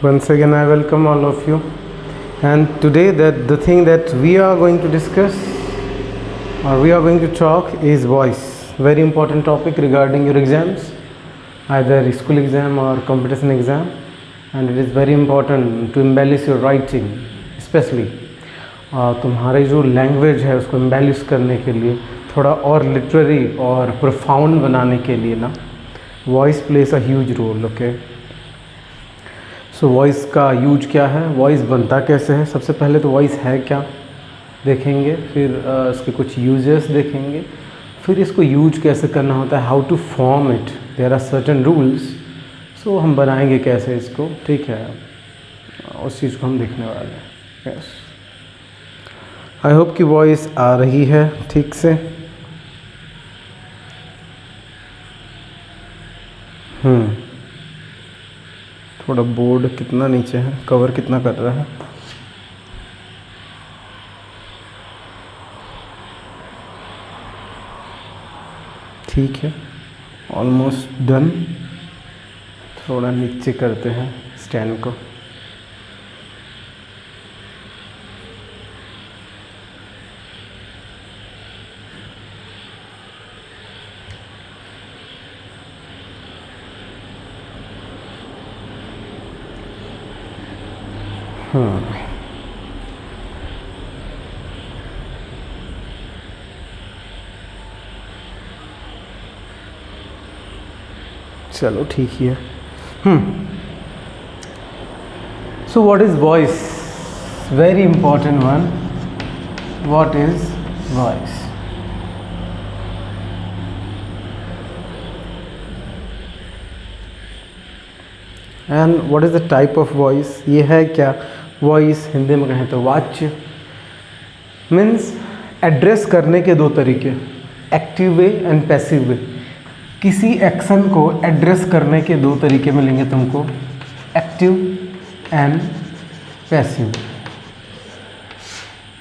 Once again, I welcome all of you. And today, the thing that we are going to discuss or we are going to talk is voice. Very important topic regarding your exams, either school exam or competition exam. And it is very important to embellish your writing, especially तुम्हारी जो language है उसको embellish करने के लिए, थोड़ा और literary और प्रोफाउंड बनाने के लिए ना, voice plays a huge role. Okay, so voice का यूज क्या है, वॉइस बनता कैसे है. सबसे पहले तो वॉइस है क्या देखेंगे, फिर इसके कुछ यूजेस देखेंगे, फिर इसको यूज कैसे करना होता है, how to form it, there are certain rules. So हम बनाएंगे कैसे इसको, ठीक है, उस चीज़ को हम देखने वाले हैं. यस, आई होप कि वॉइस आ रही है ठीक से. थोड़ा बोर्ड कितना नीचे है, कवर कितना कर रहा है. ठीक है, ऑलमोस्ट डन. थोड़ा नीचे करते हैं स्टैंड को. चलो ठीक ही है. So what is voice, very important one. What is voice? And what is the type of voice. ये है क्या वॉइस, हिंदी में कहें तो वाच्य. मीन्स एड्रेस करने के दो तरीके, एक्टिव वे एंड पैसिव वे. किसी एक्शन को एड्रेस करने के दो तरीके मिलेंगे तुमको, एक्टिव एंड पैसिव.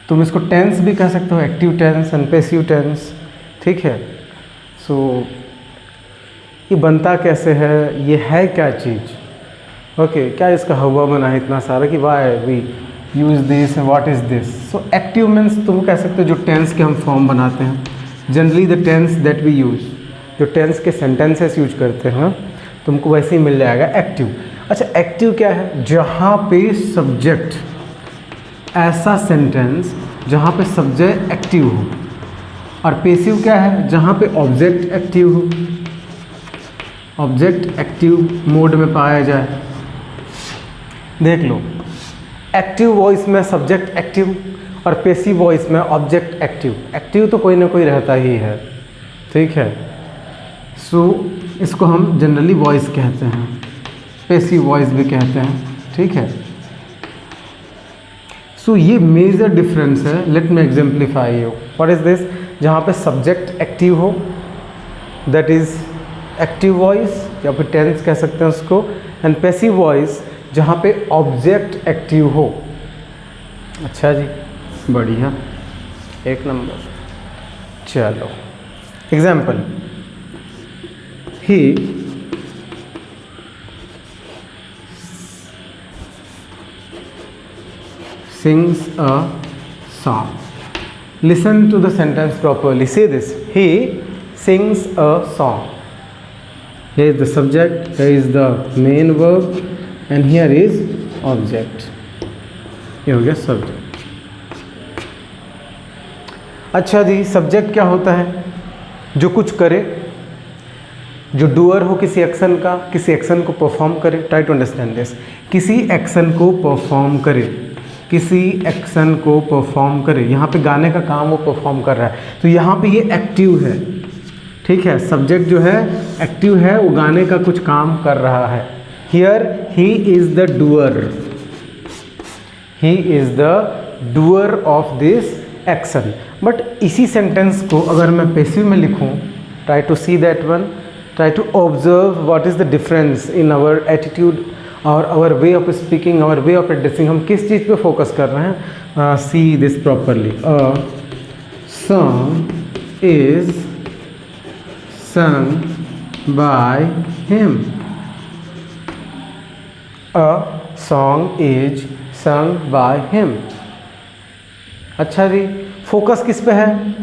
तुम इसको टेंस भी कह सकते हो, active tense and passive tense. ठीक है, सो ये बनता कैसे है, ये है क्या चीज़. ओके, क्या इसका हवा बना है इतना सारा कि why we use this, what is this. So active means तुम कह सकते हो जो टेंस के हम फॉर्म बनाते हैं, generally the tense that we use, जो टेंस के सेंटेंसेस यूज करते हैं, तुमको वैसे ही मिल जाएगा एक्टिव. अच्छा, एक्टिव क्या है? जहाँ पे सब्जेक्ट, ऐसा सेंटेंस जहाँ पे सब्जेक्ट एक्टिव हो. और पैसिव क्या है? जहाँ पे ऑब्जेक्ट एक्टिव हो, ऑब्जेक्ट एक्टिव मोड में पाया जाए. देख लो, एक्टिव वॉइस में सब्जेक्ट एक्टिव और पैसिव वॉइस में ऑब्जेक्ट एक्टिव. एक्टिव तो कोई ना कोई रहता ही है, ठीक है. सो इसको हम जनरली वॉइस कहते हैं, पैसिव वॉइस भी कहते हैं, ठीक है. सो ये मेजर डिफरेंस है. Let me exemplify you. What is this? जहाँ पे सब्जेक्ट एक्टिव हो, दैट इज एक्टिव वॉइस, या फिर टेंस कह सकते हैं उसको. एंड पैसिव वॉइस जहाँ पे ऑब्जेक्ट एक्टिव हो. अच्छा जी, बढ़िया, एक नंबर. चलो example, he sings a song. Listen to the sentence properly. Say this: he sings a song. Here is the subject, here is the main verb, and here is object. ये हो गया subject. अच्छा जी, subject क्या होता है? जो कुछ करे, जो डूअर हो किसी एक्शन का, किसी एक्शन को परफॉर्म करे. Try to understand this. किसी एक्शन को परफॉर्म करे, किसी एक्शन को परफॉर्म करे. यहाँ पे गाने का काम वो परफॉर्म कर रहा है, तो यहाँ पे ये एक्टिव है, ठीक है. सब्जेक्ट जो है एक्टिव है, वो गाने का कुछ काम कर रहा है. Here he is the doer, he is the doer of this action. But इसी सेंटेंस को अगर मैं पैसिव में लिखूँ, try to see that one. Try to observe what is the difference in our attitude or our way of speaking, our way of addressing. हम किस चीज़ पे focus कर रहे हैं? See this properly. A song is sung by him. A song is sung by him. अच्छा जी, focus किस पे है?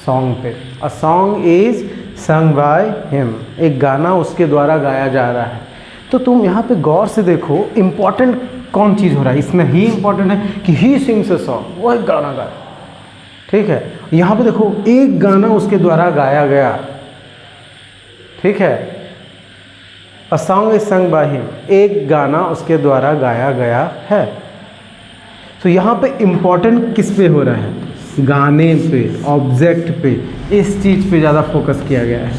सॉन्ग पे। A song is sung by him, एक गाना उसके द्वारा गाया जा रहा है। तो तुम यहाँ पे गौर से देखो, इम्पॉर्टेंट कौन चीज़ हो रहा है इसमें? ही इम्पॉर्टेंट है कि ही सिंग्स अ सॉन्ग, वो एक गाना गाया। ठीक है, यहाँ पे देखो एक गाना उसके द्वारा गाया गया। ठीक है, a song is sung by him, एक गाना उसके द्वारा गाया गया है। तो यहाँ पे इम्पॉर्टेंट किस पे हो रहा है? गाने पे, ऑब्जेक्ट पे, इस चीज़ पे ज़्यादा फोकस किया गया है।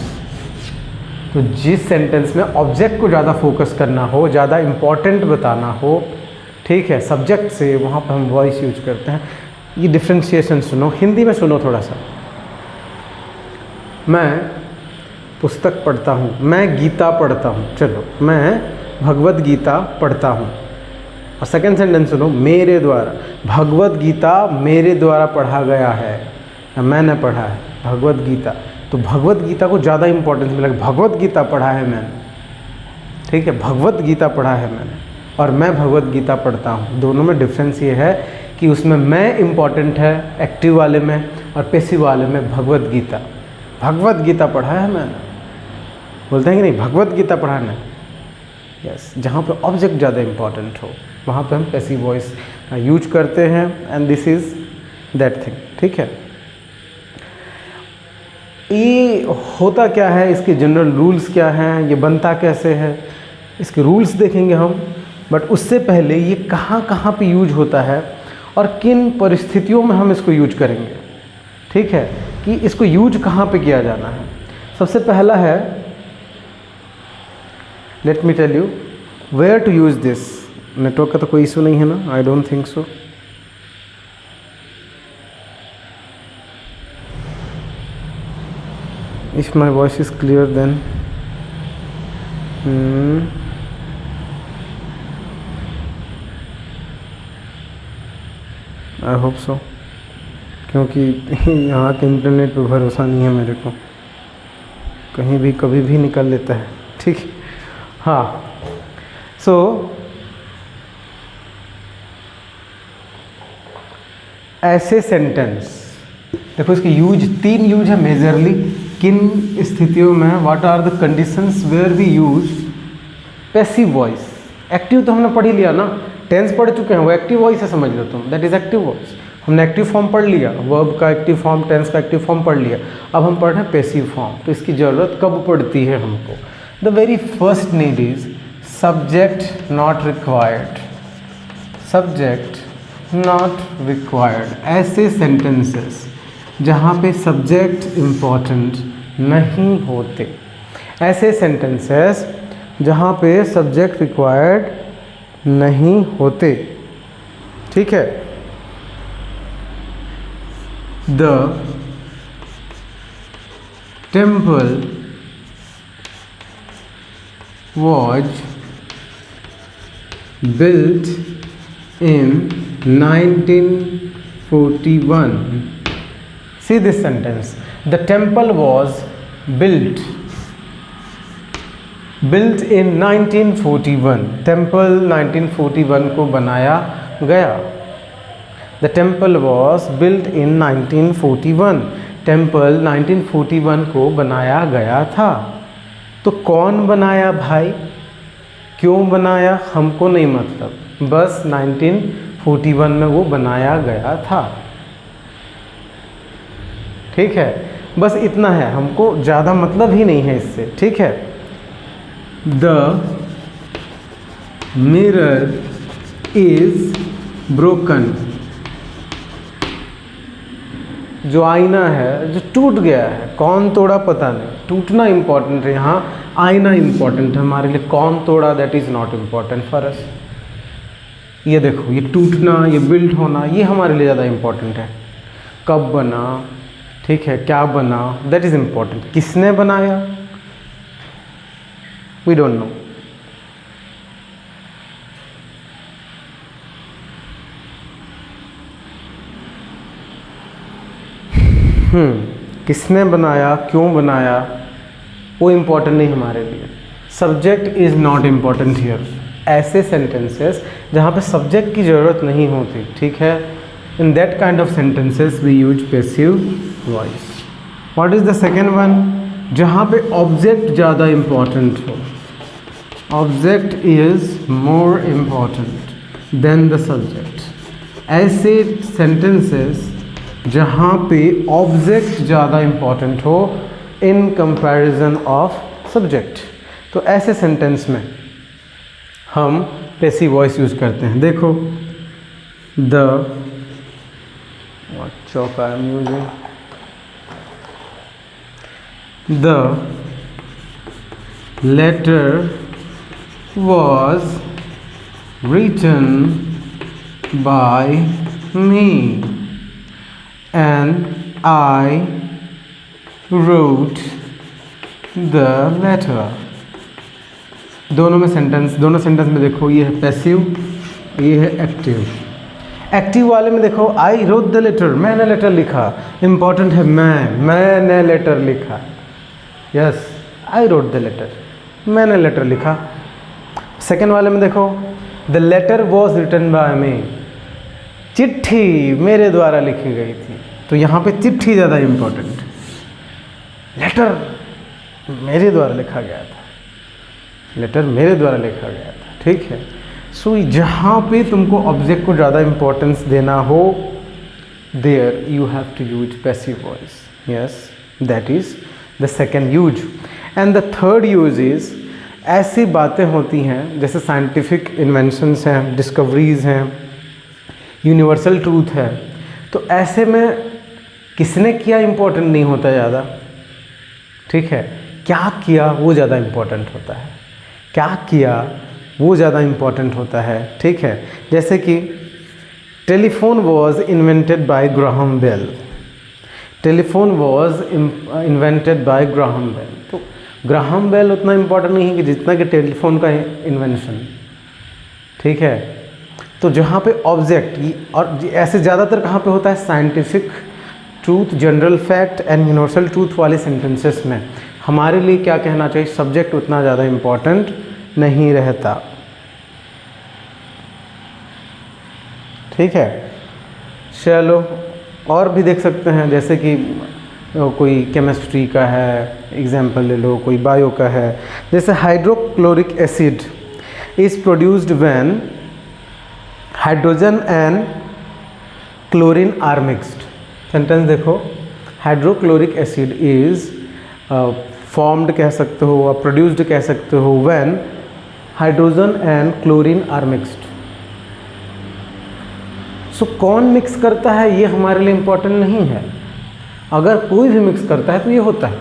तो जिस सेंटेंस में ऑब्जेक्ट को ज़्यादा फोकस करना हो, ज़्यादा इम्पॉर्टेंट बताना हो, ठीक है, सब्जेक्ट से, वहाँ पर हम वॉइस यूज करते हैं। ये डिफ्रेंशिएशन सुनो, हिंदी में सुनो थोड़ा सा। मैं पुस्तक पढ़ता हूँ, मैं गीता पढ़ता हूँ। चलो, मैं भगवत गीता पढ़ता हूँ। और सेकेंड सेंटेंस सुनो, मेरे द्वारा, भगवत गीता मेरे द्वारा पढ़ा गया है, मैंने पढ़ा है भगवत गीता। तो भगवत गीता को ज़्यादा इंपॉर्टेंस मिलेगा, भगवत गीता पढ़ा है मैंने। ठीक है, भगवत गीता पढ़ा है मैंने और मैं भगवत गीता पढ़ता हूँ। दोनों में डिफरेंस ये है कि उसमें मैं इम्पॉर्टेंट है एक्टिव वाले में, और पैसिव वाले में भगवत गीता। भगवत गीता पढ़ा है मैंने, बोलते हैं कि नहीं, भगवत गीता पढ़ाना। यस, जहाँ पे ऑब्जेक्ट ज़्यादा इम्पॉर्टेंट हो वहाँ पे हम पैसिव वॉइस का यूज करते हैं, and this is that thing. ठीक है, ये होता क्या है, इसके जनरल रूल्स क्या हैं, ये बनता कैसे है, इसके रूल्स देखेंगे हम। बट उससे पहले ये कहाँ कहाँ पे यूज होता है और किन परिस्थितियों में हम इसको यूज करेंगे। ठीक है, कि इसको यूज कहाँ पे किया जाना है। सबसे पहला है, let me tell you where to use this. Network का तो कोई इशू नहीं है ना? I don't think so. If my voice is clear, then I hope so, क्योंकि यहाँ के इंटरनेट पे भरोसा नहीं है मेरे को, कहीं भी कभी भी निकल लेता है। ठीक है, हाँ। सो ऐसे सेंटेंस देखो, इसके यूज 3 यूज है मेजरली। किन स्थितियों में, what are the conditions where we use passive voice. Active तो हमने पढ़ ही लिया ना, टेंस पढ़ चुके हैं, वो एक्टिव वॉइस है, समझ लो तुम, दैट इज एक्टिव वॉइस। हमने एक्टिव फॉर्म पढ़ लिया, वर्ब का एक्टिव फॉर्म, टेंस का एक्टिव फॉर्म पढ़ लिया। अब हम पढ़ रहे हैं पैसिव फॉर्म। तो इसकी ज़रूरत कब पड़ती है हमको? The very first need is subject not required. Subject not required, ऐसे सेंटेंसेस जहाँ पे सब्जेक्ट इम्पॉर्टेंट नहीं होते, ऐसे सेंटेंसेस जहाँ पे सब्जेक्ट रिक्वायर्ड नहीं होते। ठीक है, the temple was built in 1941. See this sentence, the temple was built in 1941. temple 1941 को बनाया गया। the temple was built in 1941. temple 1941 को बनाया गया था। तो कौन बनाया भाई, क्यों बनाया, हमको नहीं मतलब, बस 1941 में वो बनाया गया था। ठीक है, बस इतना है, हमको ज़्यादा मतलब ही नहीं है इससे। ठीक है, द मिरर इज ब्रोकन, जो आईना है जो टूट गया है। कौन तोड़ा पता नहीं, टूटना इंपॉर्टेंट है यहाँ, आईना इंपॉर्टेंट है हमारे लिए। कौन तोड़ा, that is not important for us. ये देखो, ये टूटना, ये बिल्ड होना, ये हमारे लिए ज़्यादा इम्पॉर्टेंट है। कब बना, ठीक है, क्या बना, दैट इज़ इम्पॉर्टेंट। किसने बनाया, वी डोंट नो। किसने बनाया, क्यों बनाया, वो इम्पोर्टेंट नहीं हमारे लिए। Subject is not important here. ऐसे सेंटेंसेस जहाँ पे सब्जेक्ट की ज़रूरत नहीं होती, ठीक है, in that kind of sentences we use passive voice. What is the second one? जहाँ पे ऑब्जेक्ट ज़्यादा इम्पॉर्टेंट हो, object is more important than the subject. ऐसे सेंटेंसेस जहाँ पे ऑब्जेक्ट ज़्यादा इम्पॉर्टेंट हो इन कंपैरिजन ऑफ सब्जेक्ट, तो ऐसे सेंटेंस में हम पैसिव वॉइस यूज़ करते हैं। देखो, the chalk I am using, the letter was written by me and I wrote the letter। दोनों सेंटेंस में देखो, ये है पैसिव, ये है एक्टिव। एक्टिव वाले में देखो, आई रोट द लेटर, मैंने लेटर लिखा, इंपॉर्टेंट है मैंने लेटर लिखा। Yes, I wrote the letter, मैंने लेटर लिखा। सेकेंड वाले में देखो, the letter was written by me, चिट्ठी मेरे द्वारा लिखी गई थी, तो यहाँ पे चिट्ठी ज़्यादा इम्पोर्टेंट, लेटर मेरे द्वारा लिखा गया था, लेटर मेरे द्वारा लिखा गया था, ठीक है। सो जहाँ पे तुमको ऑब्जेक्ट को ज़्यादा इम्पोर्टेंस देना हो, there you have to use passive voice. Yes, that is the second use. And the third use is, ऐसी बातें होती हैं जैसे साइंटिफिक इन्वेंशंस हैं, डिस्कवरीज़ हैं, यूनिवर्सल ट्रूथ है, तो ऐसे में किसने किया इम्पोर्टेंट नहीं होता ज़्यादा, ठीक है, क्या किया वो ज़्यादा इम्पोर्टेंट होता है, क्या किया वो ज़्यादा इम्पोर्टेंट होता है, ठीक है। जैसे कि telephone was invented by Graham Bell, telephone was invented by Graham Bell, तो ग्राहम बेल उतना इम्पोर्टेंट नहीं है कि जितना कि टेलीफोन का इन्वेंशन, ठीक है। तो जहाँ पे ऑब्जेक्ट, और ऐसे ज़्यादातर कहाँ पे होता है, scientific truth, general fact and universal truth वाले सेंटेंसेस में हमारे लिए क्या कहना चाहिए, सब्जेक्ट उतना ज़्यादा इम्पोर्टेंट नहीं रहता, ठीक है। चलो और भी देख सकते हैं, जैसे कि कोई केमिस्ट्री का है एग्जाम्पल ले लो, कोई बायो का है, जैसे hydrochloric acid is produced when hydrogen and chlorine are mixed. Sentence देखो, हाइड्रोक्लोरिक एसिड इज़ फॉर्म्ड कह सकते हो, और प्रोड्यूस्ड कह सकते हो, when hydrogen and chlorine are mixed. So कौन मिक्स करता है ये हमारे लिए इम्पोर्टेंट नहीं है, अगर कोई भी मिक्स करता है तो ये होता है,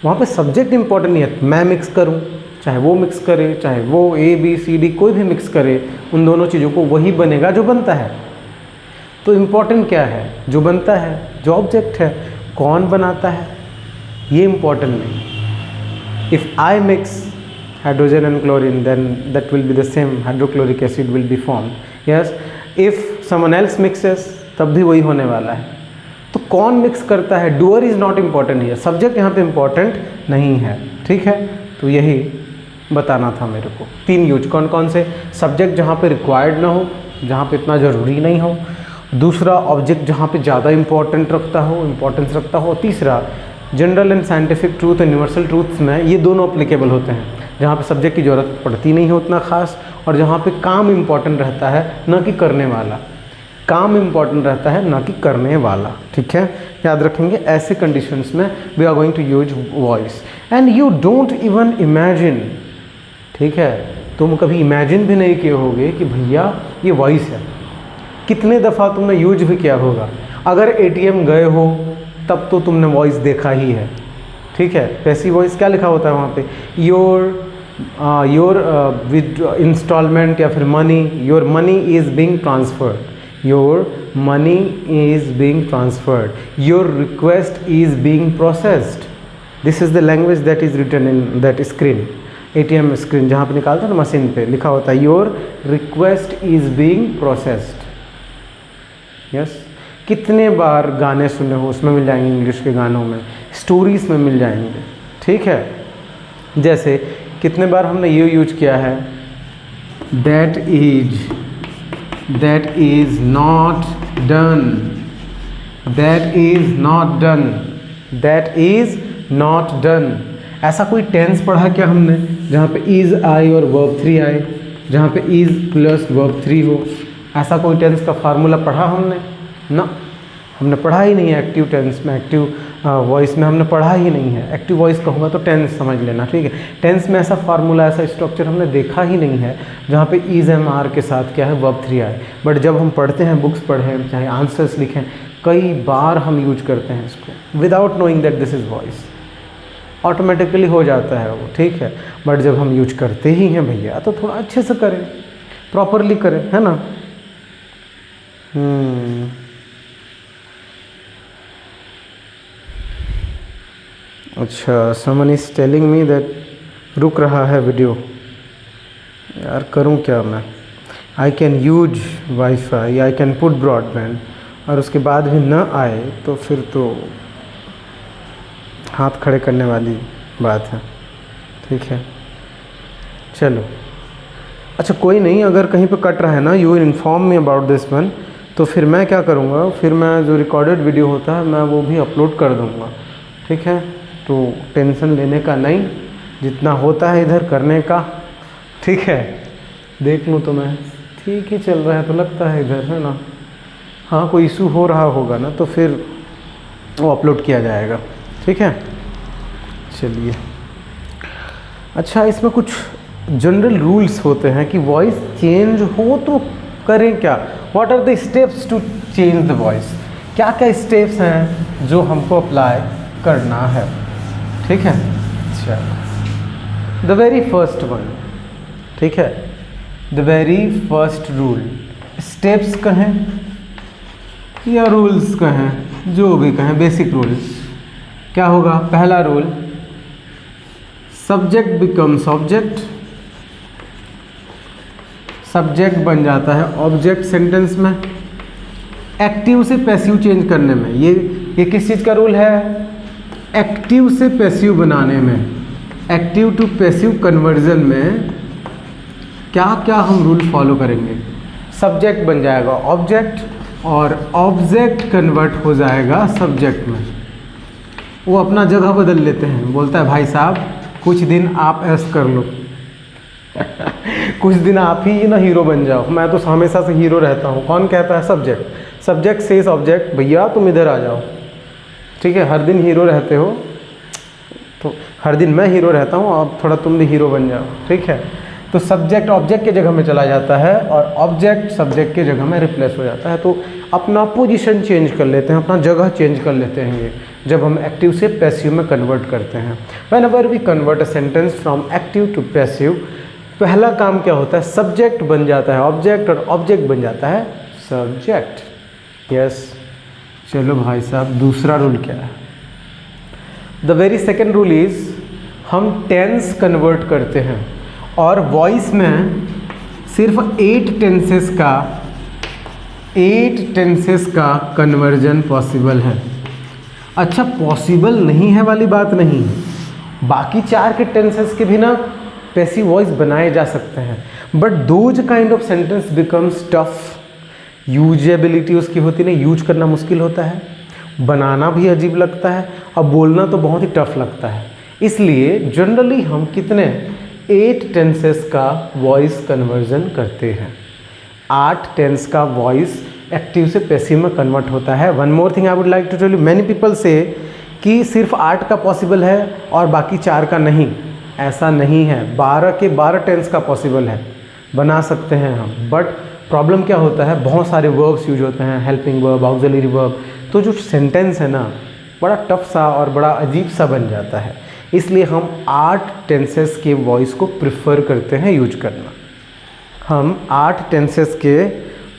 वहाँ पे सब्जेक्ट इम्पोर्टेंट नहीं है। मैं मिक्स करूँ, चाहे वो मिक्स करे, चाहे वो ABCD कोई भी मिक्स करे, उन दोनों चीज़ों को वही बनेगा जो बनता है। तो इम्पोर्टेंट क्या है, जो बनता है, जो ऑब्जेक्ट है, कौन बनाता है ये इम्पोर्टेंट नहीं। If I mix hydrogen and chlorine then that will be the same, hydrochloric acid will be form. Yes, if someone else mixes तब भी वही होने वाला है। तो कौन मिक्स करता है, डूअर इज़ नॉट इम्पॉर्टेंट है, सब्जेक्ट यहाँ पे इम्पॉर्टेंट नहीं है, ठीक है। तो यही बताना था मेरे को। 3 यूज कौन कौन से, सब्जेक्ट जहाँ पे रिक्वायर्ड ना हो, जहाँ पे इतना ज़रूरी नहीं हो, दूसरा ऑब्जेक्ट जहाँ पे ज़्यादा इम्पोर्टेंट रखता हो, इम्पोर्टेंस रखता हो, तीसरा general and scientific truth and universal truths में ये दोनों अप्लीकेबल होते हैं, जहाँ पे सब्जेक्ट की ज़रूरत पड़ती नहीं है उतना खास, और जहाँ पे काम इम्पॉर्टेंट रहता है न कि करने वाला, काम इम्पॉर्टेंट रहता है ना कि करने वाला, ठीक है। याद रखेंगे, ऐसे कंडीशंस में we are going to use voice. And you don't even imagine, ठीक है, तुम कभी इमेजिन भी नहीं किए होगे कि भैया ये वॉइस है। कितने दफ़ा तुमने यूज भी किया होगा, अगर ATM गए हो तब तो तुमने वॉइस देखा ही है, ठीक है। पैसिव वॉइस क्या लिखा होता है वहाँ पे, योर विद इंस्टॉलमेंट या फिर money, your money is being transferred, your money is being transferred, your request is being processed. This is the language that is written in that screen, ATM screen, जहाँ पे निकालते हैं ना machine पे, लिखा होता है your request is being processed. yes, कितने बार गाने सुने हो, उसमें मिल जाएंगे, इंग्लिश के गानों में, स्टोरीज में मिल जाएंगे, ठीक है। जैसे कितने बार हमने ये यूज किया है, that is not done, that is not done, that is not done. ऐसा कोई टेंस पढ़ा क्या हमने जहाँ पे इज आए और वर्ब 3 आए, जहाँ पे इज प्लस वर्ब 3 हो? ऐसा कोई टेंस का फार्मूला पढ़ा हमने? ना, हमने पढ़ा ही नहीं है। एक्टिव टेंस में, एक्टिव वॉइस में हमने पढ़ा ही नहीं है। एक्टिव वॉइस कहूँगा तो टेंस समझ लेना, ठीक है। टेंस में ऐसा फार्मूला, ऐसा स्ट्रक्चर हमने देखा ही नहीं है जहाँ पे इज एम आर के साथ क्या है, वर्ब 3 आए। बट जब हम पढ़ते हैं, बुक्स पढ़ें, चाहे आंसर्स लिखें, कई बार हम यूज करते हैं इसको without knowing that this is voice. Automatically हो जाता है वो, ठीक है। बट जब हम यूज करते ही हैं भैया, तो थोड़ा अच्छे से करें, प्रॉपरली करें, है ना। अच्छा, someone is telling me that रुक रहा है वीडियो। यार करूं क्या मैं? I can use wifi, I can put broadband, और उसके बाद भी न आए तो फिर तो हाथ खड़े करने वाली बात है, ठीक है। चलो, अच्छा कोई नहीं, अगर कहीं पे कट रहा है ना, you inform me about this one, तो फिर मैं क्या करूँगा, फिर मैं जो रिकॉर्डेड वीडियो होता है मैं वो भी अपलोड कर दूँगा, ठीक है। तो टेंशन लेने का नहीं, जितना होता है इधर करने का, ठीक है। देख लूँ तो मैं ठीक ही चल रहा है तो लगता है इधर, है ना। हाँ, कोई इशू हो रहा होगा ना तो फिर वो अपलोड किया जाएगा, ठीक है। चलिए, अच्छा इसमें कुछ जनरल रूल्स होते हैं कि वॉइस चेंज हो तो करें क्या। What are the steps to change the voice? क्या क्या स्टेप्स हैं जो हमको अप्लाई करना है, ठीक है। चलो, द वेरी फर्स्ट वन, ठीक है, the very first rule, steps कहें या रूल्स कहें, जो भी कहें, बेसिक रूल्स, क्या होगा? पहला rule, subject becomes object, subject बन जाता है ऑब्जेक्ट सेंटेंस में, एक्टिव से पैसिव चेंज करने में। ये किस चीज़ का रूल है? एक्टिव से पैसिव बनाने में, एक्टिव टू पैसिव कन्वर्जन में क्या क्या हम रूल फॉलो करेंगे? सब्जेक्ट बन जाएगा ऑब्जेक्ट, और ऑब्जेक्ट कन्वर्ट हो जाएगा सब्जेक्ट में। वो अपना जगह बदल लेते हैं, बोलता है भाई साहब कुछ दिन आप ऐश कर लो कुछ दिन आप ही ना हीरो बन जाओ, मैं तो हमेशा से हीरो रहता हूँ। कौन कहता है? सब्जेक्ट। सब्जेक्ट सेज ऑब्जेक्ट, भैया तुम इधर आ जाओ, ठीक है। हर दिन हीरो रहते हो तो हर दिन मैं हीरो रहता हूँ, अब थोड़ा तुम भी हीरो बन जाओ, ठीक है। तो सब्जेक्ट ऑब्जेक्ट के जगह में चला जाता है और ऑब्जेक्ट सब्जेक्ट के जगह में रिप्लेस हो जाता है। तो अपना पोजीशन चेंज कर लेते हैं, अपना जगह चेंज कर लेते हैं ये, जब हम एक्टिव से पैसिव में कन्वर्ट करते हैं। Whenever we convert a sentence from active to passive, पहला काम क्या होता है? सब्जेक्ट बन जाता है ऑब्जेक्ट और ऑब्जेक्ट बन जाता है सब्जेक्ट। यस, चलो भाई साहब, दूसरा रूल क्या है? The very second rule is, हम टेंस कन्वर्ट करते हैं और वॉइस में सिर्फ 8 टेंसेस का कन्वर्जन पॉसिबल है। अच्छा, पॉसिबल नहीं है वाली बात नहीं, बाकी 4 के टेंसेस के भी ना पैसिव वॉइस बनाए जा सकते हैं, but those kind of sentence becomes tough. Usability उसकी होती नहीं, यूज करना मुश्किल होता है, बनाना भी अजीब लगता है, और बोलना तो बहुत ही टफ लगता है। इसलिए जनरली हम कितने 8 टेंसेस का वॉइस कन्वर्जन करते हैं। 8 टेंस का वॉइस एक्टिव से पैसिव में कन्वर्ट होता है। One more thing I would like to tell you, many people से कि सिर्फ 8 का पॉसिबल है और बाकी 4 का नहीं। ऐसा नहीं है, 12 के 12 टेंस का पॉसिबल है, बना सकते हैं हम। बट प्रॉब्लम क्या होता है, बहुत सारे वर्ब्स यूज होते हैं, हेल्पिंग वर्ब, ऑक्सिलरी वर्ब, तो जो सेंटेंस है ना बड़ा टफ सा और बड़ा अजीब सा बन जाता है। इसलिए हम 8 टेंसेस के वॉइस को प्रिफर करते हैं यूज करना। हम 8 टेंसेस के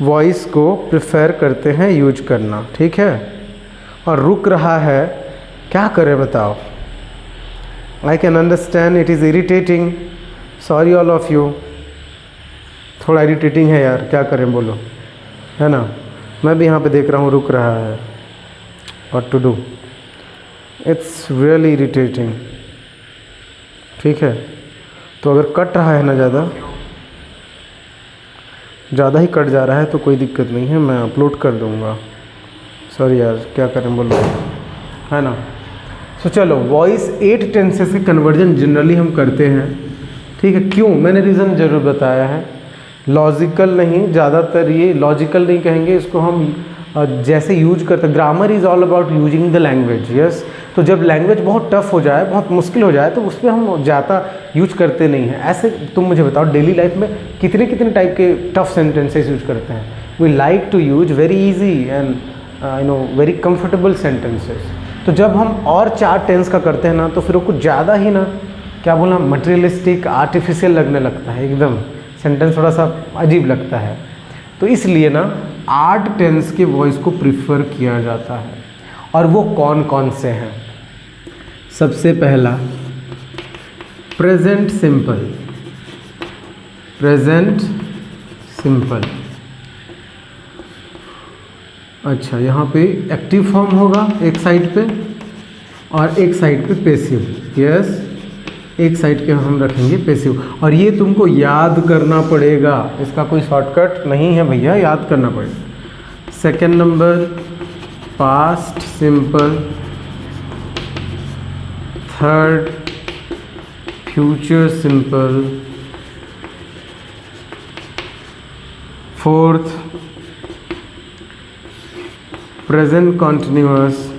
वॉइस को प्रिफर करते हैं यूज करना, ठीक है। और रुक रहा है, क्या करें बताओ? I can understand it is irritating, sorry all of you. थोड़ा इरिटेटिंग है यार, क्या करें बोलो, है ना। मैं भी यहाँ पे देख रहा हूँ रुक रहा है, what to do, it's really irritating, ठीक है। तो अगर कट रहा है ना ज़्यादा, ज़्यादा ही कट जा रहा है तो कोई दिक्कत नहीं है, मैं अपलोड कर दूँगा। सॉरी यार, क्या करें बोलो, है ना। तो चलो, वॉइस 8 टेंसेस के कन्वर्जन जनरली हम करते हैं, ठीक है। क्यों, मैंने रीज़न ज़रूर बताया है। लॉजिकल नहीं, ज़्यादातर ये लॉजिकल नहीं कहेंगे इसको हम, जैसे यूज करते, grammar is all about using the language, yes. तो जब लैंग्वेज बहुत टफ हो जाए, बहुत मुश्किल हो जाए, तो उस पर हम ज़्यादा यूज करते नहीं हैं। ऐसे तुम मुझे बताओ, डेली लाइफ में कितने कितने टाइप के टफ सेंटेंसेस यूज करते हैं। We like to use very easy and very comfortable sentences. तो जब हम और 4 टेंस का करते हैं ना, तो फिर वो कुछ ज़्यादा ही ना, क्या बोलना, मटेरियलिस्टिक, आर्टिफिशियल लगने लगता है, एकदम सेंटेंस थोड़ा सा अजीब लगता है। तो इसलिए ना 8 टेंस के वॉइस को प्रिफर किया जाता है। और वो कौन कौन से हैं? सबसे पहला प्रेजेंट सिंपल, प्रेजेंट सिंपल। अच्छा, यहाँ पे एक्टिव फॉर्म होगा एक साइड पे और एक साइड पे पैसिव, यस। एक साइड के हम रखेंगे पैसिव, और ये तुमको याद करना पड़ेगा, इसका कोई शॉर्टकट नहीं है भैया, याद करना पड़ेगा। Second number past simple, third future simple, fourth present continuous,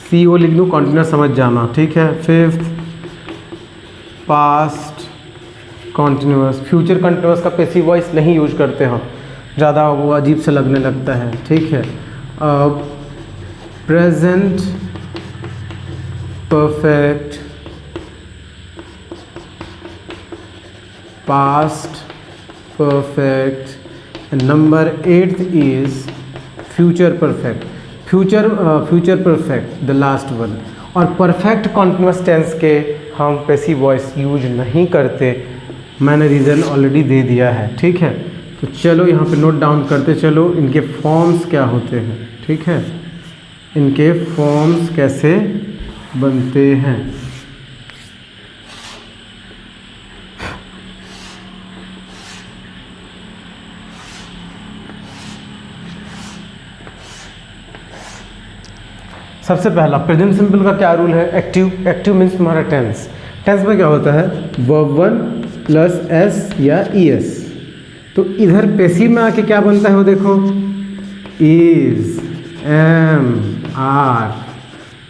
CO लिख दूँ, कॉन्टिन्यूअस समझ जाना, ठीक है। Fifth past continuous. Future continuous का पैसिव वॉइस नहीं यूज करते हम, ज़्यादा वो अजीब से लगने लगता है, ठीक है। अब present perfect, past perfect, and number 8th is future perfect. Future perfect the last one. और परफेक्ट कॉन्टिन्यूअस टेंस के हम पैसिव वॉइस यूज नहीं करते, मैंने रीज़न ऑलरेडी दे दिया है, ठीक है। तो चलो यहाँ पे नोट डाउन करते चलो, इनके फॉर्म्स क्या होते हैं, ठीक है, इनके फॉर्म्स कैसे बनते हैं। सबसे पहला प्रेजेंट सिंपल का क्या रूल है? एक्टिव। एक्टिव मीन्स तुम्हारा टेंस। टेंस में क्या होता है? वर्ब 1 प्लस एस या ES। तो इधर पैसिव में आके क्या बनता है वो देखो, इज, एम, आर,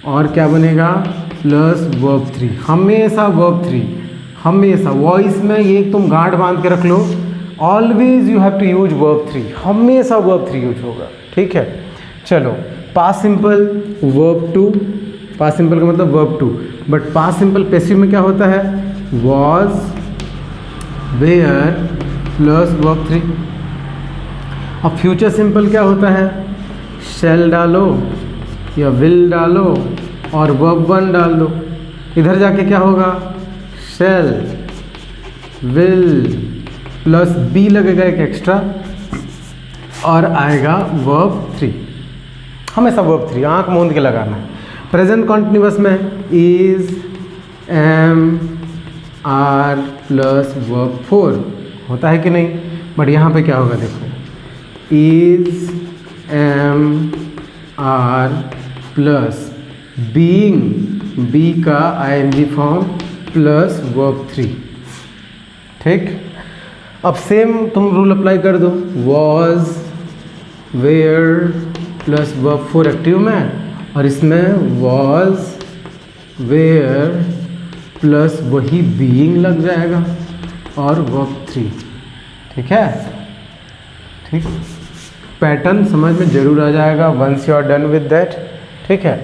और क्या बनेगा प्लस वर्ब 3। हमेशा वर्ब 3, हमेशा वॉइस में ये तुम गांठ बांध के रख लो, always you have to use verb 3, हमेशा वर्ब 3 यूज होगा, ठीक है। चलो past simple verb 2, past simple का मतलब verb 2, but past simple passive में क्या होता है? Was, were plus verb 3। अब फ्यूचर सिंपल क्या होता है? शैल डालो या विल डालो और वर्ब 1 डाल दो। इधर जाके क्या होगा? शैल, विल प्लस बी लगेगा एक एक्स्ट्रा और आएगा वर्ब 3। हमेशा वर्ब 3 आँख मूंद के लगाना है। प्रेजेंट कॉन्टिन्यूअस में is, am, are plus verb 4 होता है कि नहीं? बट यहाँ पे क्या होगा देखो, is, am, are plus being, be का ING फॉर्म प्लस वर्ब 3, ठीक। अब सेम तुम रूल अप्लाई कर दो, was, were plus verb 4 active में, और इसमें वॉज, वेयर प्लस वही बीइंग लग जाएगा और वर्ब 3, ठीक है। ठीक, पैटर्न समझ में जरूर आ जाएगा once you are done with that, ठीक है।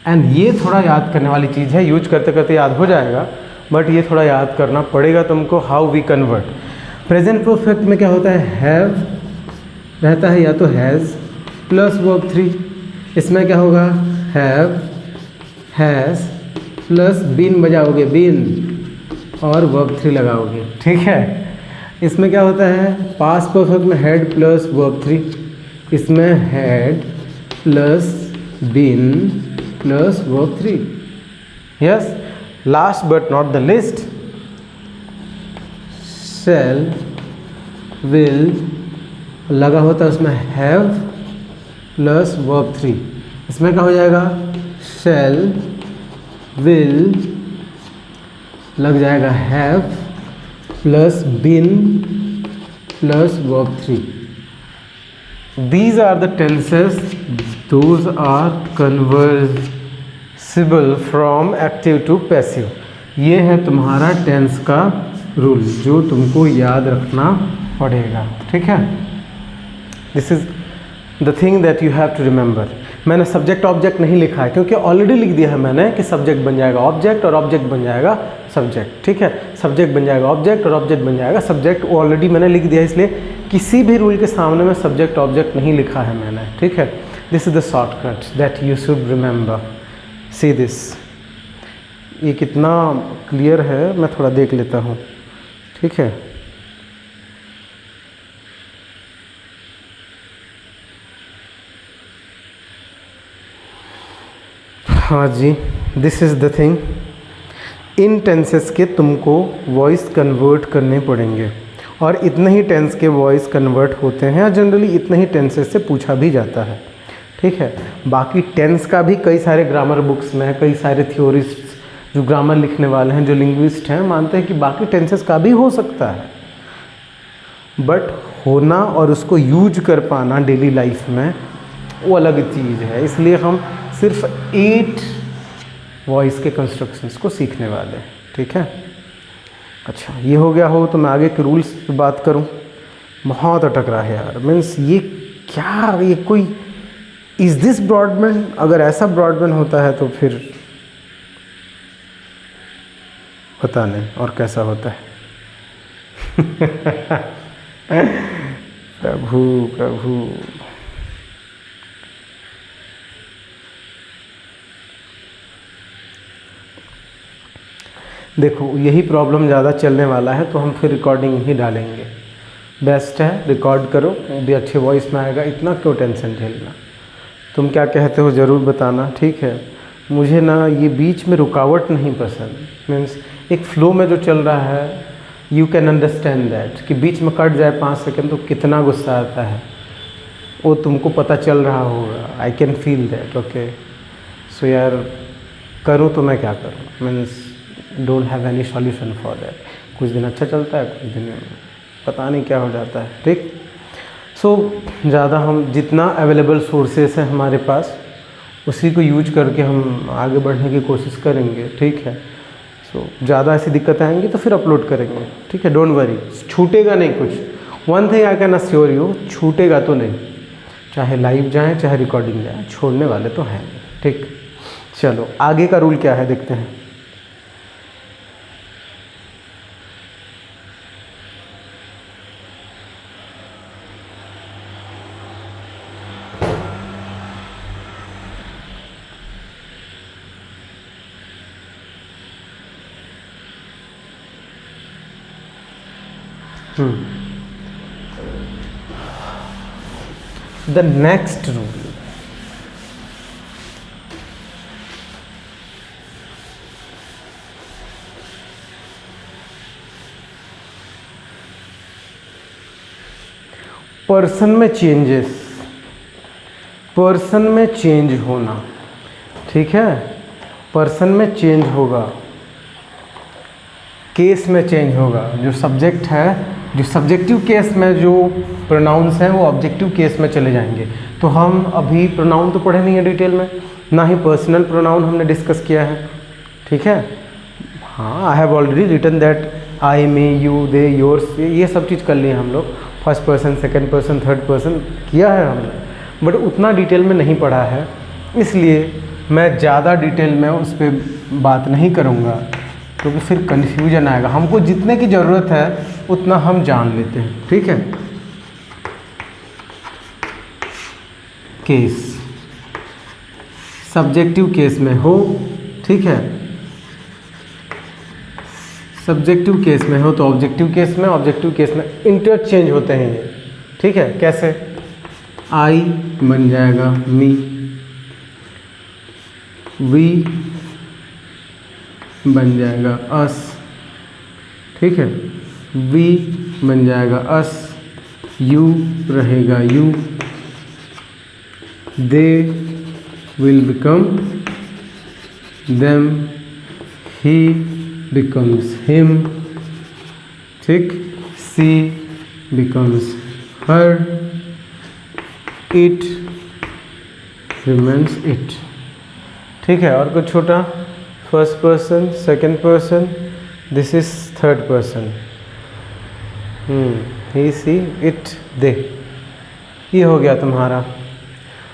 एंड ये थोड़ा याद करने वाली चीज़ है, यूज करते करते याद हो जाएगा, बट ये थोड़ा याद करना पड़ेगा तुमको, how we convert. Present perfect में क्या होता है? हैव रहता है या तो हैज़ प्लस वर्ब 3। इसमें क्या होगा? हैव, हैज़ प्लस बीन बजाओगे, बीन और वर्ब 3 लगाओगे, ठीक है। इसमें क्या होता है? पास्ट परफेक्ट में हैड प्लस वर्ब 3, इसमें had plus been plus verb 3, yes. Last but not the least, shall will लगा होता है उसमें हैव प्लस वर्ब 3, इसमें क्या हो जाएगा, शैल विल लग जाएगा have plus been plus verb 3. These are the tenses, those are conversible from active to passive. ये है तुम्हारा टेंस का रूल जो तुमको याद रखना पड़ेगा, ठीक है. This is the thing that you have to remember. मैंने सब्जेक्ट ऑब्जेक्ट नहीं लिखा है क्योंकि ऑलरेडी लिख दिया है मैंने कि सब्जेक्ट बन जाएगा ऑब्जेक्ट और ऑब्जेक्ट बन जाएगा सब्जेक्ट, ठीक है. सब्जेक्ट बन जाएगा ऑब्जेक्ट और ऑब्जेक्ट बन जाएगा सब्जेक्ट, ऑलरेडी मैंने लिख दिया, इसलिए किसी भी रूल के सामने में सब्जेक्ट ऑब्जेक्ट नहीं लिखा है मैंने, ठीक है. This is the shortcut that you should remember. See this, ये कितना क्लियर है मैं थोड़ा देख लेता हूँ, ठीक है. हाँ जी, दिस इज़ द थिंग. इन टेंसेस के तुमको वॉइस कन्वर्ट करने पड़ेंगे और इतने ही टेंस के वॉइस कन्वर्ट होते हैं, जनरली इतने ही टेंसेस से पूछा भी जाता है, ठीक है. बाकी टेंस का भी कई सारे ग्रामर बुक्स में, कई सारे थ्योरिस्ट्स जो ग्रामर लिखने वाले हैं, जो लिंग्विस्ट हैं, मानते हैं कि बाकी टेंसेस का भी हो सकता है, बट होना और उसको यूज कर पाना डेली लाइफ में वो अलग चीज़ है. इसलिए हम सिर्फ 8 वॉइस के कंस्ट्रक्शंस को सीखने वाले हैं, ठीक है. अच्छा, ये हो गया हो तो मैं आगे के रूल्स पे बात करूं. बहुत अटक रहा है यार, मीन्स ये क्या, ये कोई इज़ दिस ब्रॉडबैंड? अगर ऐसा ब्रॉडबैंड होता है तो फिर पता नहीं और कैसा होता है. प्रभु प्रभु. देखो यही प्रॉब्लम ज़्यादा चलने वाला है तो हम फिर रिकॉर्डिंग ही डालेंगे. बेस्ट है, रिकॉर्ड करो, भी अच्छे वॉइस में आएगा, इतना क्यों टेंशन झेलना. तुम क्या कहते हो ज़रूर बताना, ठीक है. मुझे ना ये बीच में रुकावट नहीं पसंद, मीन्स एक फ़्लो में जो चल रहा है, यू कैन अंडरस्टैंड दैट, कि बीच में कट जाए 5 सेकंड तो कितना गुस्सा आता है, वो तुमको पता चल रहा होगा. I can feel that. Okay, so यार करूँ तो मैं क्या करूँ, means don't have any solution for that. कुछ दिन अच्छा चलता है, कुछ दिन पता नहीं क्या हो जाता है, ठीक. सो ज़्यादा हम जितना अवेलेबल सोर्सेस हैं हमारे पास उसी को यूज करके हम आगे बढ़ने की कोशिश करेंगे, ठीक है. सो ज़्यादा ऐसी दिक्कत आएंगी तो फिर अपलोड करेंगे, ठीक है. डोंट वरी, छूटेगा नहीं कुछ. One thing I can assure you, छूटेगा तो नहीं, चाहे लाइव जाएँ चाहे रिकॉर्डिंग जाए, छोड़ने वाले तो हैं, ठीक. चलो आगे का रूल क्या है देखते हैं. The next rule, पर्सन में चेंजेस, पर्सन में चेंज होना, ठीक है. पर्सन में चेंज होगा, केस में चेंज होगा. जो सब्जेक्ट है, जो सब्जेक्टिव केस में जो प्रोनाउंस हैं वो ऑब्जेक्टिव केस में चले जाएंगे. तो हम अभी प्रोनाउन तो पढ़े नहीं है डिटेल में, ना ही पर्सनल प्रोनाउन हमने डिस्कस किया है, ठीक है. हाँ, I have already written that I, me, you, they, yours, ये सब चीज़ कर लिए हम लोग. First person, second person, third person किया है हमने, बट उतना डिटेल में नहीं पढ़ा है, इसलिए मैं ज़्यादा डिटेल में उस पर बात नहीं करूँगा क्योंकि फिर कन्फ्यूजन आएगा. हमको जितने की ज़रूरत है उतना हम जान लेते हैं, ठीक है. केस, सब्जेक्टिव केस में हो, ठीक है. सब्जेक्टिव केस में हो तो ऑब्जेक्टिव केस में, ऑब्जेक्टिव केस में इंटरचेंज होते हैं ये, ठीक है. कैसे, आई बन जाएगा मी, वी बन जाएगा अस, ठीक है. वी बन जाएगा अस, यू रहेगा you, they will become them, he becomes him, ठीक, she becomes her, it remains it. ठीक है, और कुछ छोटा, first person, second person, this is third person, he she it they, ये हो गया तुम्हारा।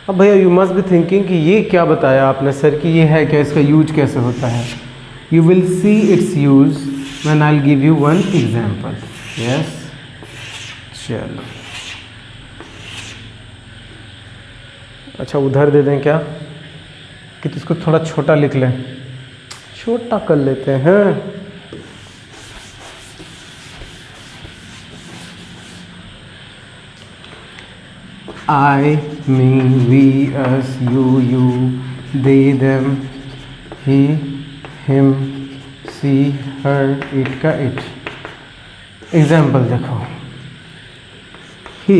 अब भैया यू मस्ट बी थिंकिंग कि ये क्या बताया आपने सर कि ये है क्या, इसका यूज कैसे होता है। You will see it's use when I will give you one example. Yes, चलो अच्छा उधर दे दें क्या कि इसको थोड़ा छोटा लिख लें, छोटा कर लेते हैं। I, me, we, us, you, they, them, he, him, she, her, it का it। एग्जाम्पल देखो, he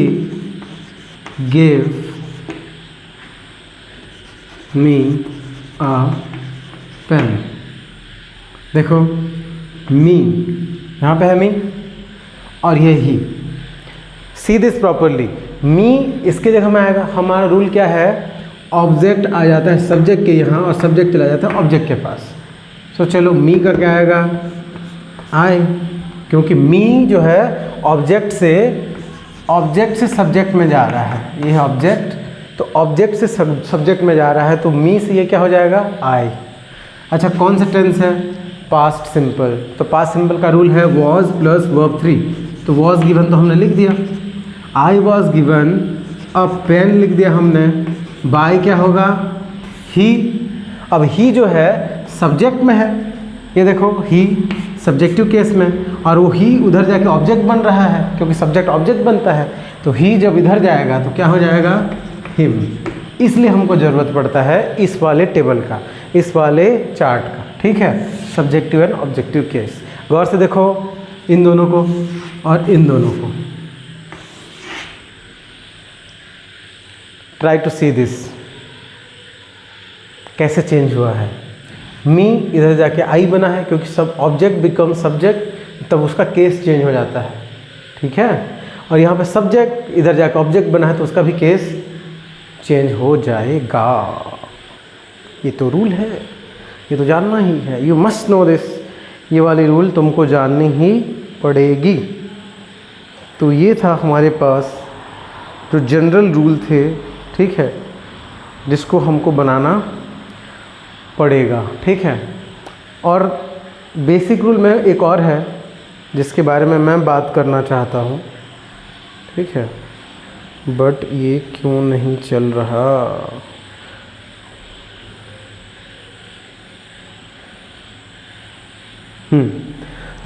gave me a pen। देखो me यहाँ पे है me और ये ही। सी दिस प्रॉपरली, मी इसके जगह में आएगा। हमारा रूल क्या है, ऑब्जेक्ट आ जाता है सब्जेक्ट के यहाँ और सब्जेक्ट चला जाता है ऑब्जेक्ट के पास। तो चलो मी का क्या आएगा, आई, क्योंकि मी जो है ऑब्जेक्ट से सब्जेक्ट में जा रहा है। ये है ऑब्जेक्ट, तो ऑब्जेक्ट से सब्जेक्ट में जा रहा है, तो मी से ये क्या हो जाएगा, आई। अच्छा कौन सा टेंस है, पास्ट सिंपल। तो पास्ट सिंपल का रूल है वॉज प्लस वर्ब 3। तो वॉज गिवन तो हमने लिख दिया, I was given a pen लिख दिया हमने, बाय क्या होगा, ही। अब ही जो है सब्जेक्ट में है, ये देखो ही सब्जेक्टिव केस में, और वो ही उधर जाके ऑब्जेक्ट बन रहा है, क्योंकि सब्जेक्ट ऑब्जेक्ट बनता है। तो ही जब इधर जाएगा तो क्या हो जाएगा, हिम। इसलिए हमको ज़रूरत पड़ता है इस वाले टेबल का, इस वाले चार्ट का। ठीक है, सब्जेक्टिव एंड ऑब्जेक्टिव केस। गौर से देखो इन दोनों को और इन दोनों को, ट्राई टू सी दिस कैसे चेंज हुआ है। मी इधर जाके आई बना है, क्योंकि सब ऑब्जेक्ट बिकम सब्जेक्ट, तब उसका केस चेंज हो जाता है। ठीक है, और यहाँ पे सब्जेक्ट इधर जाके ऑब्जेक्ट बना है, तो उसका भी केस चेंज हो जाएगा। ये तो रूल है, ये तो जानना ही है। यू मस्ट नो दिस, ये वाली रूल तुमको जाननी ही पड़ेगी। तो ये था हमारे पास जो जनरल रूल थे, ठीक है, जिसको हमको बनाना पड़ेगा। ठीक है, और बेसिक रूल में एक और है जिसके बारे में मैं बात करना चाहता हूँ। ठीक है, बट ये क्यों नहीं चल रहा,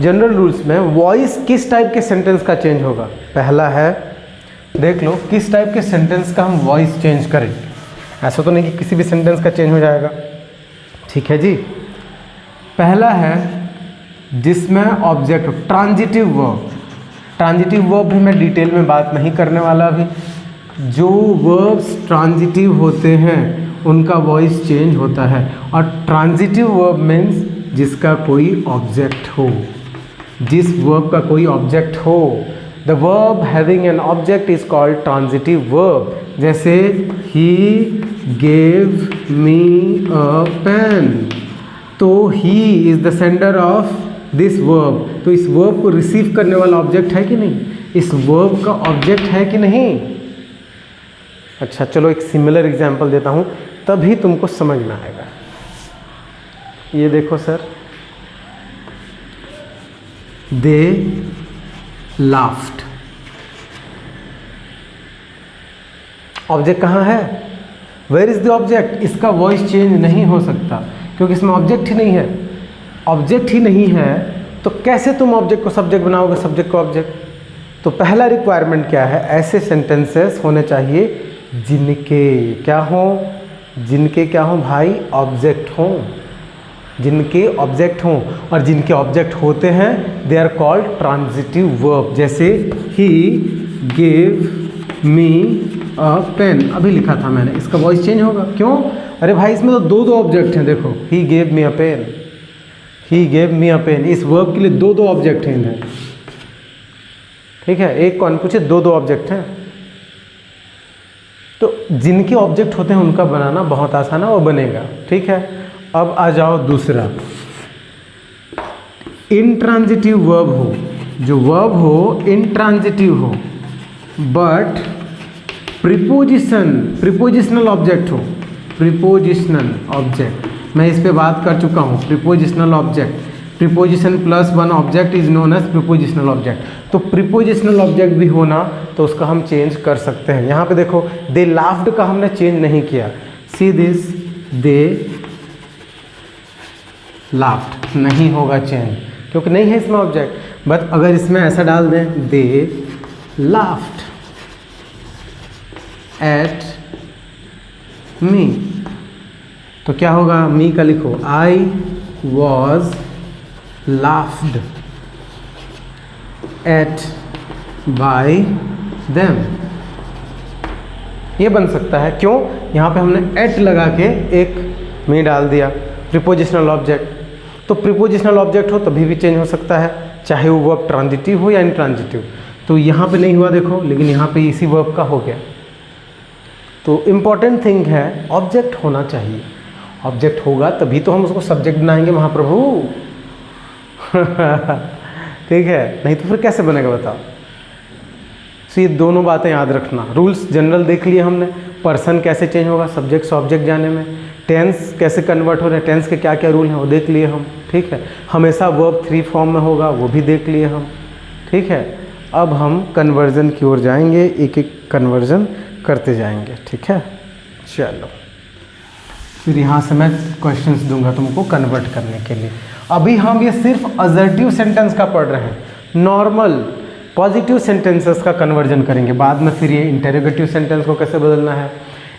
जनरल रूल्स में वॉइस किस टाइप के सेंटेंस का चेंज होगा। पहला है, देख लो किस टाइप के सेंटेंस का हम वॉइस चेंज करें। ऐसा तो नहीं कि किसी भी सेंटेंस का चेंज हो जाएगा। ठीक है जी, पहला है जिसमें object, transitive verb. Transitive verb भी मैं डिटेल में बात नहीं करने वाला अभी। जो वर्ब्स ट्रांजिटिव होते हैं उनका वॉइस चेंज होता है, और ट्रांजिटिव वर्ब मीन्स जिसका कोई ऑब्जेक्ट हो, जिस वर्ब का कोई ऑब्जेक्ट हो। The verb having an object is called transitive verb. जैसे he gave me a pen, तो he is the sender of this verb. तो इस वर्ब को रिसीव करने वाला ऑब्जेक्ट है कि नहीं, इस वर्ब का ऑब्जेक्ट है कि नहीं। अच्छा चलो एक सिमिलर एग्जांपल देता हूँ, तभी तुमको समझ में आएगा। ये देखो सर, दे लाफ्ड, ऑब्जेक्ट कहाँ है, वेयर इज द ऑब्जेक्ट। इसका वॉइस चेंज नहीं हो सकता क्योंकि इसमें ऑब्जेक्ट ही नहीं है। ऑब्जेक्ट ही नहीं है तो कैसे तुम ऑब्जेक्ट को सब्जेक्ट बनाओगे, सब्जेक्ट को ऑब्जेक्ट। तो पहला रिक्वायरमेंट क्या है, ऐसे सेंटेंसेस होने चाहिए जिनके क्या हो, जिनके क्या हो भाई, ऑब्जेक्ट हो। जिनके ऑब्जेक्ट हों, और जिनके ऑब्जेक्ट होते हैं they are called transitive verb. जैसे he gave me a pen, अभी लिखा था मैंने, इसका वॉइस चेंज होगा, क्यों? अरे भाई इसमें तो दो दो ऑब्जेक्ट हैं, देखो he gave me a pen, he gave me a pen, इस वर्ब के लिए दो दो ऑब्जेक्ट हैं इधर, ठीक है, एक कौन पूछे, दो दो ऑब्जेक्ट हैं। तो जिनके ऑब्जेक्ट होते हैं उनका बनाना बहुत आसान है, वो बनेगा, ठीक है। अब आ जाओ दूसरा, इंट्रांजिटिव वर्ब हो, जो वर्ब हो इंट्रांजिटिव हो बट प्रीपोजिशनल ऑब्जेक्ट हो, प्रीपोजिशनल ऑब्जेक्ट, मैं इस पे बात कर चुका हूँ। Prepositional object, preposition plus one object is known as prepositional object. तो प्रीपोजिशनल ऑब्जेक्ट भी होना तो उसका हम चेंज कर सकते हैं। यहाँ पे देखो दे लाफ्ड का हमने चेंज नहीं किया, सी दिस, दे लाफ्ड नहीं होगा चेंज क्योंकि नहीं है इसमें ऑब्जेक्ट। बट अगर इसमें ऐसा डाल दें, दे लाफ्ड एट मी, तो क्या होगा? मी का लिखो, I was laughed eight bye them, ये बन सकता है। क्यों? यहाँ पे हमने एट लगा के एक मी डाल दिया, प्रीपोजिशनल ऑब्जेक्ट। तो प्रीपोजिशनल ऑब्जेक्ट हो तभी भी चेंज हो सकता है, चाहे वो वर्ब ट्रांजिटिव हो या इंट्रांजिटिव। तो यहाँ पे नहीं हुआ देखो, लेकिन यहाँ पे इसी वर्ब का हो गया। तो इम्पॉर्टेंट थिंग है ऑब्जेक्ट होना चाहिए, ऑब्जेक्ट होगा तभी तो हम उसको सब्जेक्ट बनाएंगे महाप्रभु। ठीक है, नहीं तो फिर कैसे बनेगा बताओ। तो ये दोनों बातें याद रखना। रूल्स जनरल देख लिए हमने, पर्सन कैसे चेंज होगा सब्जेक्ट से ऑब्जेक्ट जाने में, टेंस कैसे कन्वर्ट हो रहे हैं, टेंस के क्या क्या रूल हैं वो देख लिए हम, ठीक है। हमेशा वर्ब 3 फॉर्म में होगा वो भी देख लिए हम, ठीक है। अब हम कन्वर्जन की ओर जाएंगे, एक एक कन्वर्जन करते जाएंगे, ठीक है। चलो फिर यहाँ से मैं क्वेश्चंस दूंगा तुमको कन्वर्ट करने के लिए। अभी हम ये सिर्फ असर्टिव सेंटेंस का पढ़ रहे हैं, नॉर्मल पॉजिटिव सेंटेंसेस का कन्वर्जन करेंगे। बाद में फिर ये इंटेरोगेटिव सेंटेंस को कैसे बदलना है,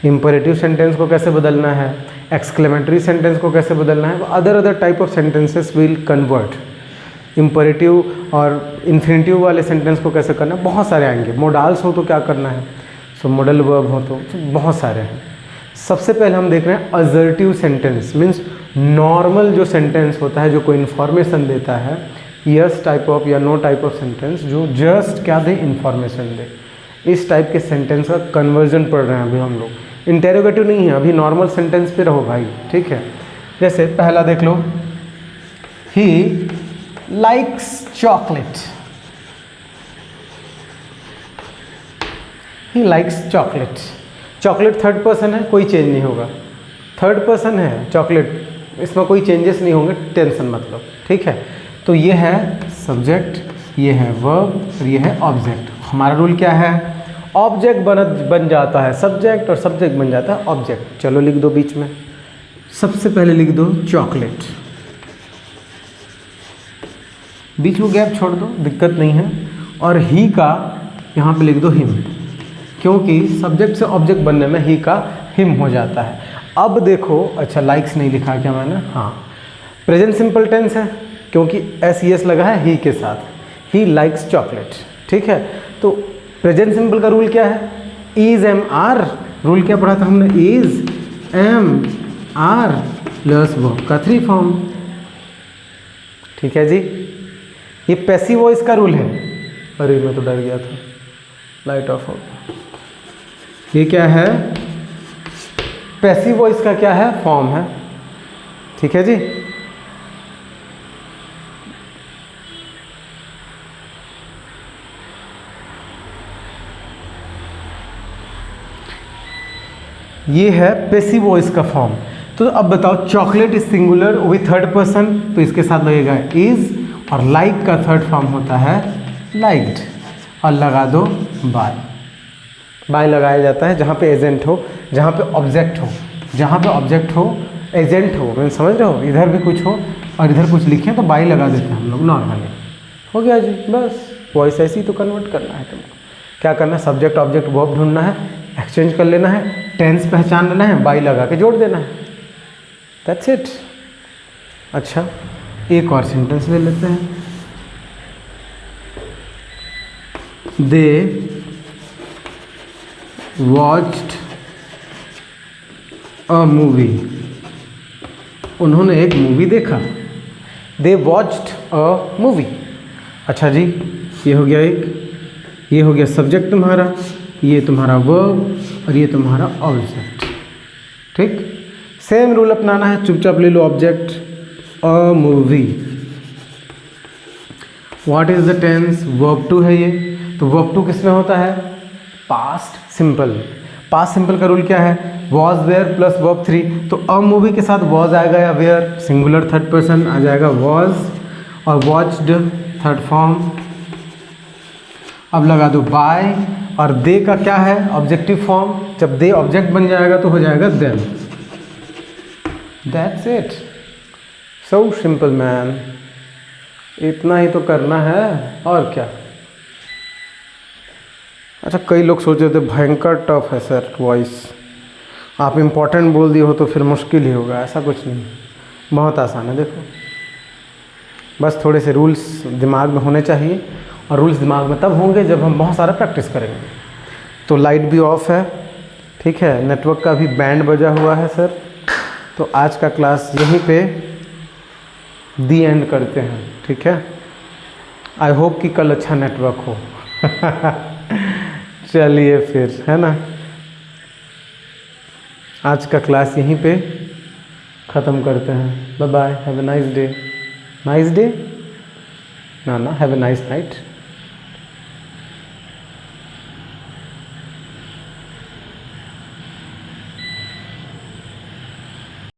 इंपेरेटिव सेंटेंस को कैसे बदलना है, एक्सक्लेमेटरी सेंटेंस को कैसे बदलना है, other type of sentences will convert. Imperative और इन्फिनिटिव वाले सेंटेंस को कैसे करना है, बहुत सारे आएंगे। मोडाल्स हो तो क्या करना है, सो मॉडल वर्ब हो तो बहुत सारे हैं। सबसे पहले हम देख रहे हैं असर्टिव सेंटेंस, मीन्स नॉर्मल जो सेंटेंस होता है जो कोई इन्फॉर्मेशन देता है, यस टाइप ऑफ या नो टाइप ऑफ सेंटेंस जो जस्ट क्या दे, इन्फॉर्मेशन दे। इस टाइप के सेंटेंस का कन्वर्जन पढ़ रहे हैं अभी हम लोग। इंटेरोगेटिव नहीं है, अभी नॉर्मल सेंटेंस पे रहो भाई, ठीक है। जैसे पहला देख लो, he likes chocolate, he likes chocolate. Chocolate third person है, कोई चेंज नहीं होगा, थर्ड पर्सन है चॉकलेट, इसमें कोई चेंजेस नहीं होंगे, टेंशन मतलब, ठीक है। तो ये है सब्जेक्ट, ये है वर्ब और ये है ऑब्जेक्ट। हमारा रूल क्या है, ऑब्जेक्ट बन जाता है सब्जेक्ट और सब्जेक्ट बन जाता है ऑब्जेक्ट। चलो लिख दो बीच में, सबसे पहले लिख दो चॉकलेट, बीच में गैप छोड़ दो, दिक्कत नहीं है। और ही का यहाँ पे लिख दो हिम, क्योंकि सब्जेक्ट से ऑब्जेक्ट बनने में ही का हिम हो जाता है। अब देखो, अच्छा लाइक्स नहीं लिखा क्या मैंने, हाँ प्रेजेंट सिंपल टेंस है क्योंकि एस लगा है ही के साथ, ही लाइक्स चॉकलेट, ठीक है। तो प्रेजेंट सिंपल का रूल क्या है, इज एम आर। रूल क्या पढ़ा था हमने, is am are plus verb का 3 फॉर्म, ठीक है जी। ये पैसिव वॉइस का रूल है। अरे मैं तो डर गया था, लाइट ऑफ हो। ये क्या है, पैसिव वॉइस का क्या है, फॉर्म है, ठीक है जी। ये है पैसिव वॉइस का फॉर्म। तो अब बताओ, chocolate is singular with third person, तो इसके साथ लगेगा इज, और लाइक का थर्ड फॉर्म होता है लाइक्ड, और लगा दो बाय। बाय लगाया जाता है जहाँ पे एजेंट हो, जहाँ पे ऑब्जेक्ट हो, जहाँ पे ऑब्जेक्ट हो एजेंट हो, मैं समझ रहे हो, इधर भी कुछ हो और इधर कुछ लिखें तो बाय लगा देते हैं हम लोग नॉर्मली। हो गया जी, बस वॉइस ऐसी तो कन्वर्ट करना है तुमको। क्या करना है, सब्जेक्ट ऑब्जेक्ट वर्ब ढूंढना है, एक्सचेंज कर लेना है, टेंस पहचान लेना है, बाय लगा के जोड़ देना है, दैट्स इट। अच्छा, एक और सेंटेंस ले लेते हैं। दे वॉच्ड अ मूवी, उन्होंने एक मूवी देखा। दे वॉच्ड अ मूवी। अच्छा जी, ये हो गया एक, ये हो गया सब्जेक्ट तुम्हारा, ये तुम्हारा वर्ब और ये तुम्हारा ऑब्जेक्ट। ठीक, सेम रूल अपनाना है, चुपचाप ले लो object a movie. What is the tense? Verb two है ये, तो वर्ब टू किस में होता है? Past simple. पास्ट सिंपल का रूल क्या है? Was were plus verb three, तो अ मूवी के साथ वॉज आएगा या वेयर, सिंगुलर थर्ड पर्सन आ जाएगा वॉज, और वॉच्ड थर्ड फॉर्म। अब लगा दो बाय, और दे का क्या है? Objective form. जब दे ऑब्जेक्ट बन जाएगा तो हो जाएगा them. That's it, so simple man, इतना ही तो करना है और क्या। अच्छा, कई लोग सोच रहे थे भयंकर टफ है सर वॉइस, आप इम्पोर्टेंट बोल दिए हो तो फिर मुश्किल ही होगा। ऐसा कुछ नहीं, बहुत आसान है। देखो, बस थोड़े से रूल्स दिमाग में होने चाहिए, और रूल्स दिमाग में तब होंगे जब हम बहुत सारा प्रैक्टिस करेंगे। तो लाइट भी ऑफ है, ठीक है, नेटवर्क का भी बैंड बजा हुआ है सर। तो आज का क्लास यहीं पे दी एंड करते हैं, ठीक है। आई होप कि कल अच्छा नेटवर्क हो। चलिए फिर, है ना, आज का क्लास यहीं पे ख़त्म करते हैं। Bye bye, have a nice day. Nice day ना, हैव ए नाइस नाइट।